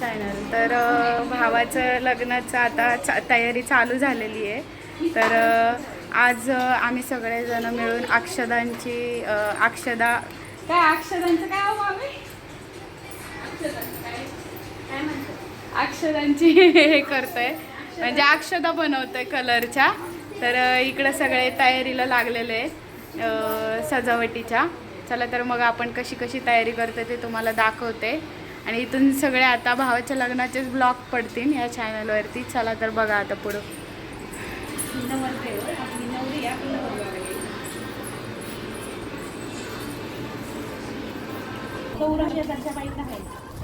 Channel. तर भावाचं लग्नाचं आता तयारी चालू झालेली आहे. तर आज आम्ही सगळेजण मिळून अक्षदांची अक्षदांचं काय अक्षदांची हे करतोय, म्हणजे अक्षदा बनवतोय कलरच्या. तर इकडं सगळे तयारीला लागलेले आहे सजावटीच्या. चला तर मग आपण कशी कशी तयारी करतो ते तुम्हाला दाखवते. आणि इथून सगळे आता भावाच्या लग्नाचेच ब्लॉग पडतील या चॅनलवरती. चला तर बघा आता पुढं.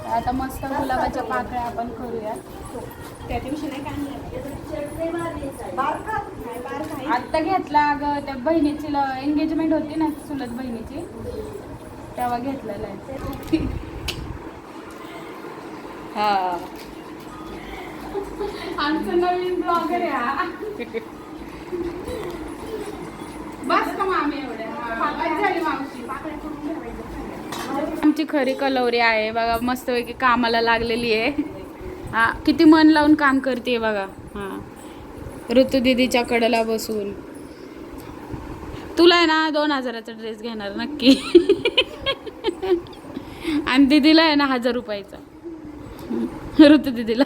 आता मस्त गुलाबाच्या पाकळ्या आपण करूया. त्या दिवशी आत्ता घेतला अगं, त्या बहिणीची एंगेजमेंट होती ना चुलत बहिणीची, तेव्हा घेतलेला आहे. हा आमचं नवीन ब्लॉगर आहे हा. बस का मामी एवढ्या झाली मावशी. आमची खरी कलवरी आहे बघा, मस्तपैकी कामाला लागलेली आहे. हा किती मन लावून काम करते बघा. हा ऋतू दीदीच्या कडेला बसून. तुला आहे ना 2000चा ड्रेस घेणार नक्की. आणि दीदीला आहे ना 1000 रुपयाचा. ऋतू दीदीला.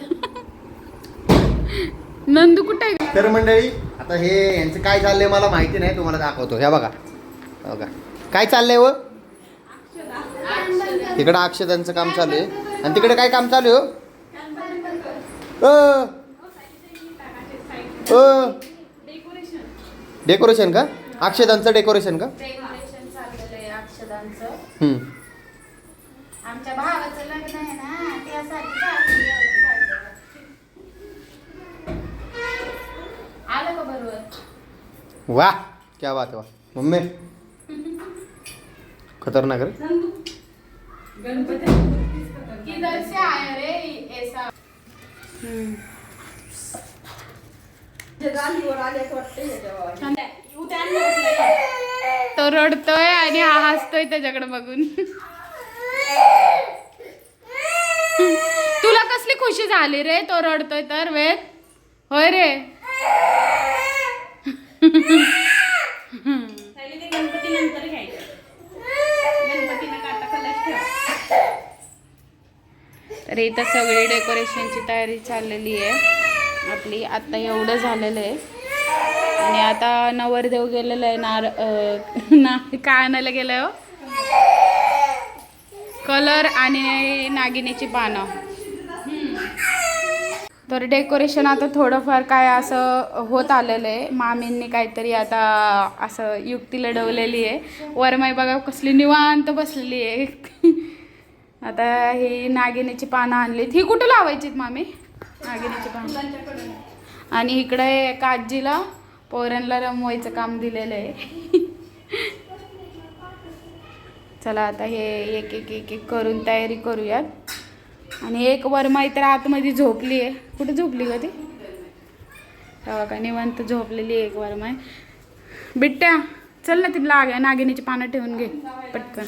नंदू कुठे आहे? तर मंडळी आता हे यांचं काय चाललंय मला माहिती नाही, तुम्हाला दाखवतो. ह्या बघा बघा काय चाललंय व तिकडं अक्षदांचं काम चालू आहे. आणि तिकडे काय काम चालू आहे डेकोरेशन का? अक्षदांचं डेकोरेशन का? डेकोरेशन चाललेलं आहे अक्षदांचं. हम्म आमच्या भावाचं लग्न आहे ना, त्यासाठी आलं का बरोबर? वाह क्या बात है वाह मम्मी, खतरनाक रे. किधर से आया रे ऐसा? तो रडतोय आणि हा हसतोय त्याच्याकडे बघून. तुला कसली खुशी झाली रे तो रडतोय तर? वेद होय रे. तर इथं सगळी डेकोरेशनची तयारी चाललेली आहे आपली. आता एवढं झालेलं आहे. आणि आता नवरदेव गेलेलं आहे ना काय आणायला गेलंय हो? कलर आणि नागिनीची पानं. तर डेकोरेशन आता थोडंफार काय असं होत आलेलं आहे. मामींनी काहीतरी आता असं युक्ती लढवलेली आहे. वरमाई बघा कसली निवांत बसलेली आहे. आता ही नागिनीची पानं आणलीत. ही कुठं लावायचीत मामी नागिनीची पानं? आणि इकडे काजीला पोरांना रमवायचं काम दिलेलं आहे. चला आता हे एक एक एक एक करून तयारी करूयात. आणि एक वरमाई तर आतमध्ये झोपली आहे. कुठे झोपली का ती? तेव्हा का निवांत झोपलेली एक वरमाई. बिट्ट्या चल ना, ती नागिनीची पानं ठेवून घे पटकन.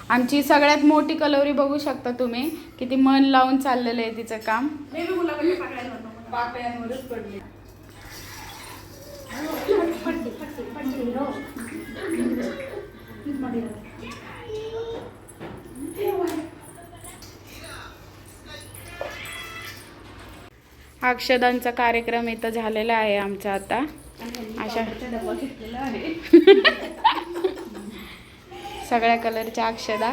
आमची सगळ्यात मोठी कलवरी बघू शकता तुम्ही, किती मन लावून चाललेलं आहे तिचं काम. अक्षदांचा कार्यक्रम इथं झालेला आहे आमचा आता. अशा सगळ्या कलरच्या अक्षदा.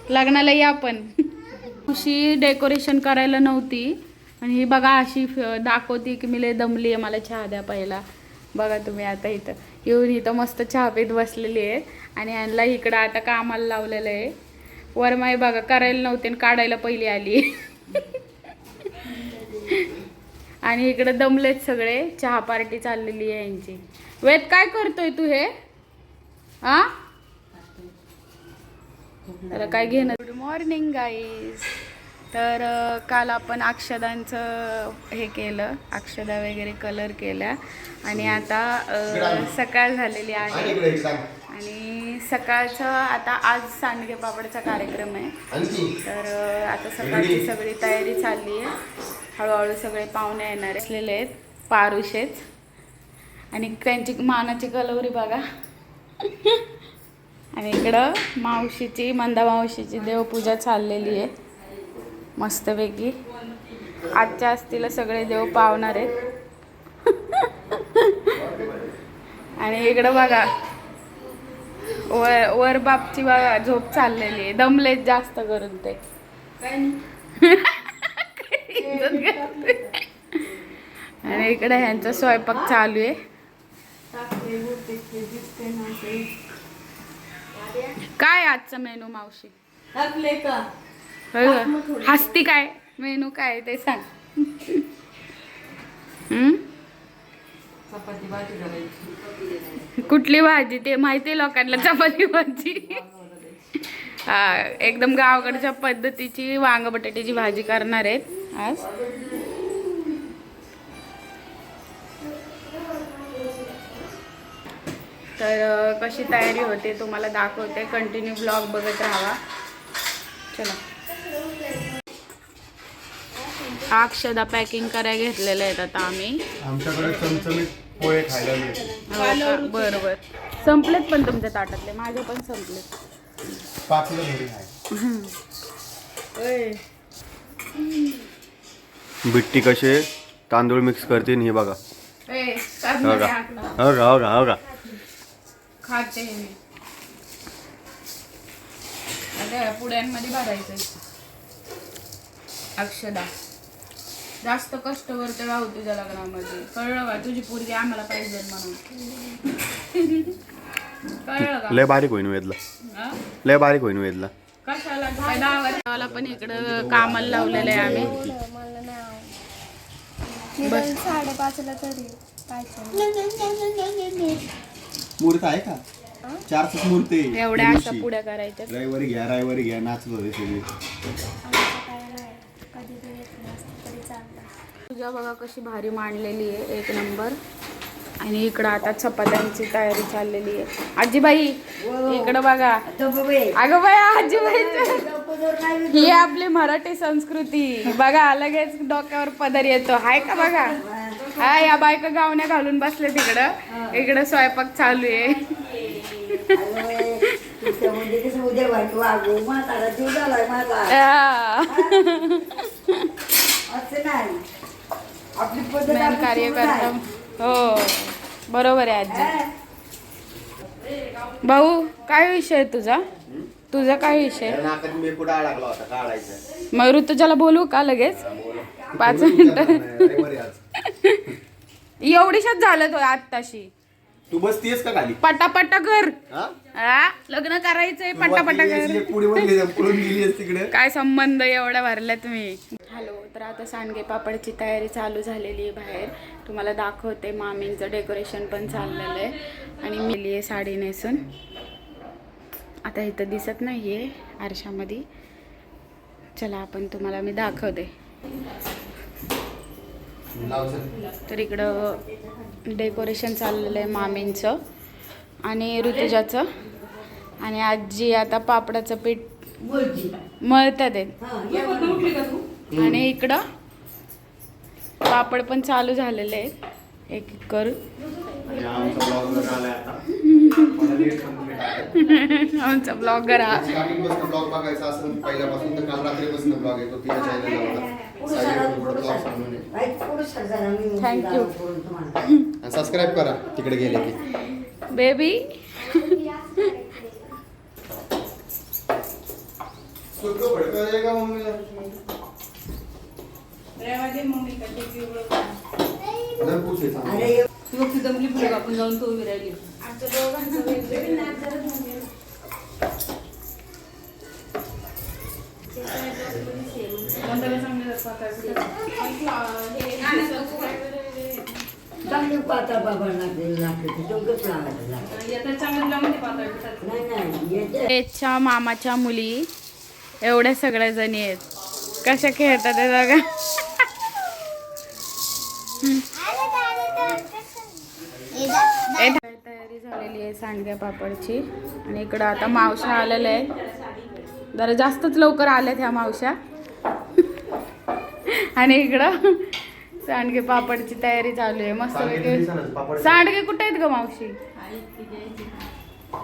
लग्नाला या पण. खुशी डेकोरेशन करायला नव्हती आणि ही बघा अशी दाखवती की मी लय दमली आहे, मला चहा द्या पहिला. बघा तुम्ही आता इथं येऊन इथं मस्त चहा पीत बसलेली आहे. आणि यांना इकडं आता कामाला लावलेलं आहे. वरमाई बघा करायला नव्हते आणि काढायला पहिली आली. आणि इकडे दमलेत सगळे. चहा पार्टी चाललेली आहे यांची. वेद काय करतोय तू हे? हा त्याला काय घेणं? Good morning guys. तर काल आपण अक्षदांचं हे केलं, अक्षदा वगैरे कलर केल्या आणि आता सकाळ झालेली आहे आणि सकाळचं आता आज सांडगे पापडचा कार्यक्रम आहे. तर आता सकाळची सगळी तयारी चालली आहे. हळूहळू सगळे पाहुणे येणार असलेले आहेत, पारुशेच आणि त्यांची मानाची कलवरी बघा. आणि इकडं मावशीची, मंदा मावशीची देवपूजा चाललेली आहे मस्तपैकी. आजच्या असतील सगळे देव पावणार आहेत. आणि इकडं बघा वर बापची बघा झोप चाललेली आहे. दमलेत जास्त करून ते. आणि इकडे ह्यांचा स्वयंपाक चालू आहे. काय आजचा मेनू मावशी? हसती काय मेनू काय ते सांग. चपाती भाजी करायची. कुठली भाजी ते माहिती लोकांना? चपाती भाजी. हा, एकदम गावाकडच्या पद्धतीची वांग बटाट्याची भाजी करणार आहेत आज. तर कशी तयारी होते तुम्हाला दाखवते, कंटिन्यू ब्लॉग बघत राहा. चला, अक्षदा पॅकिंग करायला घेतलेले आहेत आता आम्ही. आमच्याकडे चमचमीत पोहे खायला मिळते. बरोबर, संपलेत पण तुमच्या ताटातले, माझे पण संपलेत. पाचलं घरी आहे. बिट्टी कसे तांदूळ मिक्स करते हे बघा. हो का हो का हो का. खाते मी आता पुड्यांमध्ये भरायचं. अक्षदा जास्त कष्ट करते राहू तुझ्या लग्नामध्ये, कळलं का? तुझी पोरगी आम्हाला पाहिजे म्हणून. कळलं का? लय बारीक होईन वेदला, हा? लय बारीक होईन वेदला. कशाला गावाला पण इकडं कामाला लावलेलं आहे आम्ही. निदान 5:30ला तरी मूर्त आहे का? 4 तास मूर्त आहे. एवढ्या अशा पुड्या करायच्या. रविवारी घ्या नाचत होते सगळे. तुझ्या बघा कशी भारी मांडलेली आहे, एक नंबर. आणि इकडं आता चपात्यांची तयारी चाललेली आहे. आजीबाई इकडं बघा. अगं बाई आजीबाई, ही आपली मराठी संस्कृती बघा. लगेच डोक्यावर पदर येतो, हाय का बघा. हा, या बायका गावण्या घालून बसले तिकडं. इकडं स्वयंपाक चालू आहे. मेन कार्यकर्ता. हो बरोबर आहे आजी. भाऊ काय विषय आहे तुझा काय विषय? मी पुढे अडकला होता काढायचा. मग ऋतुजाला बोलू का लगेच? 5 मिनिटं. एवढीशच झालं तो आत्ताशी. तू बसतीयस का खाली? पटापटा कर. हा? हा, लग्न करायचंय, पटापटा कर. पुढे गेली तिकडे. काय संबंध एवढा भरला तुम्ही? हॅलो. तर आता सांडगे पापडची तयारी चालू झालेली आहे बाहेर. तुम्हाला दाखवते. मामींचं डेकोरेशन पण चाललेलं आहे आणि मिली आहे साडी नेसून. आता इथं दिसत नाही आहे आरशामध्ये. चला आपण तुम्हाला मी दाखवते. तर इकडं डेकोरेशन चाललेलं आहे मामींचं आणि ऋतुजाचं. आणि आजी आता पापडाचं पीठ मळतात आहेत. आणि इकडं पापड पण चालू झालेले आहेत एक एक करून. आमचा ब्लॉगर हा. ब्लॉग बघायचा असेल पहिल्यापासून तर काल रात्रीपासून ब्लॉग येतो तिच्या चॅनलला. थँक्यू. सबस्क्राईब करा तिकडे गेले की. बेबी आपण जाऊन तो उभी राहिली. चांगली पातळ बाबा लागते डोंगच त्याच्या मामाच्या मुली एवढ्या सगळ्या जणी आहेत. कशा खेळतात ते बघा. तयारी झालेली आहे सांडग्या पापडची. आणि इकडं आता मावशा आलेल्या आहेत. जरा जास्तच लवकर आल्यात ह्या मावशा. आणि इकडं सांडगे पापडची तयारी चालू आहे मस्त पैकी. सांडगे कुठे आहेत ग मावशी?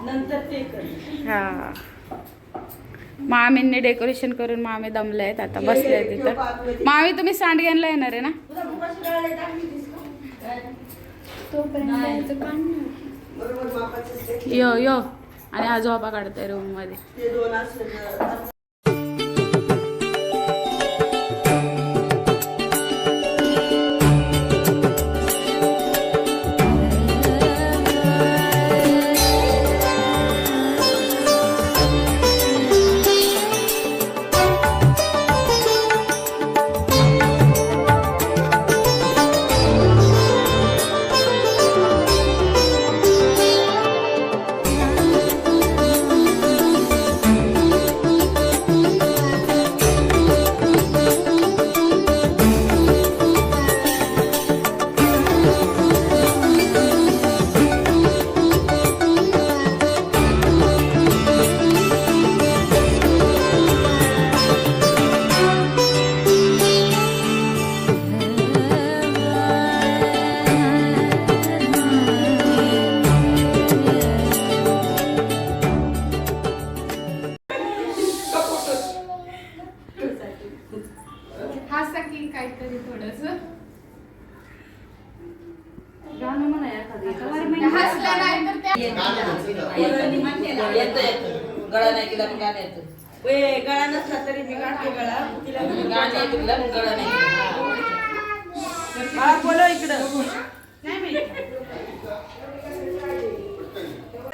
नंतर ते कर. हा मामींनी डेकोरेशन करून मामी दमले आहेत आता बसले आहेत तिथं. मामी तुम्ही सांडग्यांना येणार आहे ना? यो यो आणि हा झोपा काढतोय रूम मध्ये. काहीतरी थोडस गाणं म्हणा एखादं. हसलं नाही तर त्या येतं. गळा नाही केला पण गाणं येतं. गळा नसला तरी मी काढते गळा. तिला गाणं येतं तिला पण गळा नाही केला. बोलो इकडं.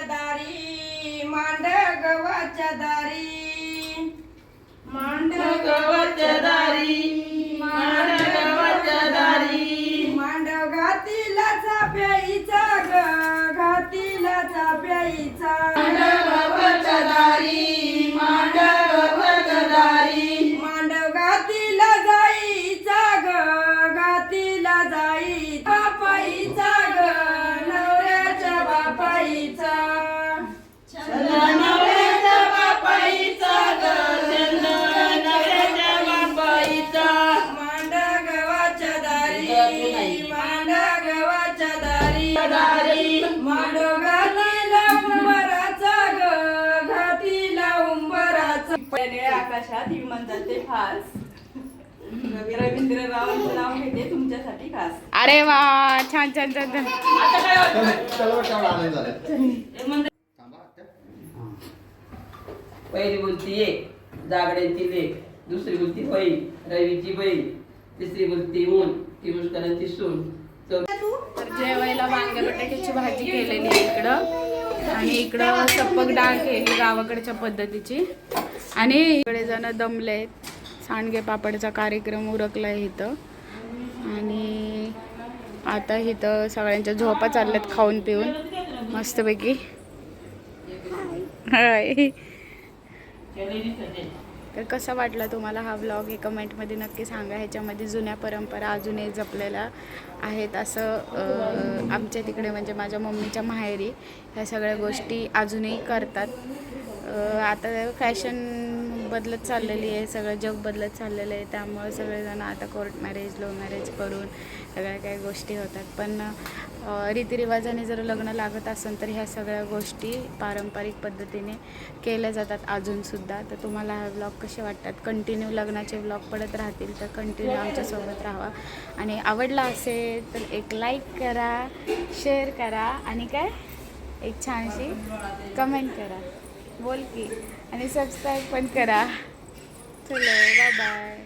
दारी मांड गव्हाच्या दारी, मांड गव्हाच्या दारी, मांड गव्हाच्या दारी, मांड घातीला चाप्याईचा ग, घातीला चाप्याईचा, मांड गव्हाच्या दारी, मांड गव्हाच्या दारी, मांड घातीला जाईचा ग, घातीला जाई बापाईचा ग, नवऱ्याच्या बापाईचा, नवऱ्याच्या बापाईचा ग, नवऱ्याच्या बापाईचा, मांड गव्हाच्या दारी, मांड गव्हाच्या दारी, दारी, मांड घातीला उंबराचा ग, घातीला उंबराचा. निळ्या आकाशात विमान जाते फास, रवींद्ररावांचं नाव घेते तुमच्यासाठी खास. अरे वा छान छान छान छान. आता काय पहिली बोलती एक जागड्यांची लेख, दुसरी बोलती होई रवीची बहीण, तिसरी बोलती ऊन ती मुस्करांची सून. तर जेवायला वांग्या बटाट्याची भाजी केलेली आहे इकडं, आणि इकडं सपक डाळ केली गावाकडच्या पद्धतीची. आणि इकडे जण दमले, सांडगे पापडचा कार्यक्रम उरकलाय इथं. आणि आता इथं सगळ्यांच्या झोपा चालल्यात खाऊन पिऊन मस्तपैकी. हाय. तर कसा वाटला तुम्हाला हा व्लॉग हे कमेंटमध्ये नक्की सांगा. ह्याच्यामध्ये जुन्या परंपरा अजूनही जपलेल्या आहेत असं आमच्या तिकडे म्हणजे माझ्या मम्मीच्या माहेरी ह्या सगळ्या गोष्टी अजूनही करतात. आता फॅशन बदलत चाललेली आहे, सगळं जग बदलत चाललेलं आहे, त्यामुळे सगळेजण आता कोर्ट मॅरेज लव्ह मॅरेज करून सगळ्या काही गोष्टी होतात. पण रीतिरिवाजाने जर लग्न लागत असेल तर ह्या सगळ्या गोष्टी पारंपरिक पद्धतीने केल्या जातात अजूनसुद्धा. तर तुम्हाला हा व्लॉग कसे वाटतात, कंटिन्यू लग्नाचे व्लॉग पडत राहतील तर कंटिन्यू आमच्यासोबत राहा. आणि आवडला असेल तर एक लाईक करा, शेअर करा, आणि काय एक छानशी कमेंट करा, बोल की, आणि सबस्क्राईब पण करा. चलो बाय बाय.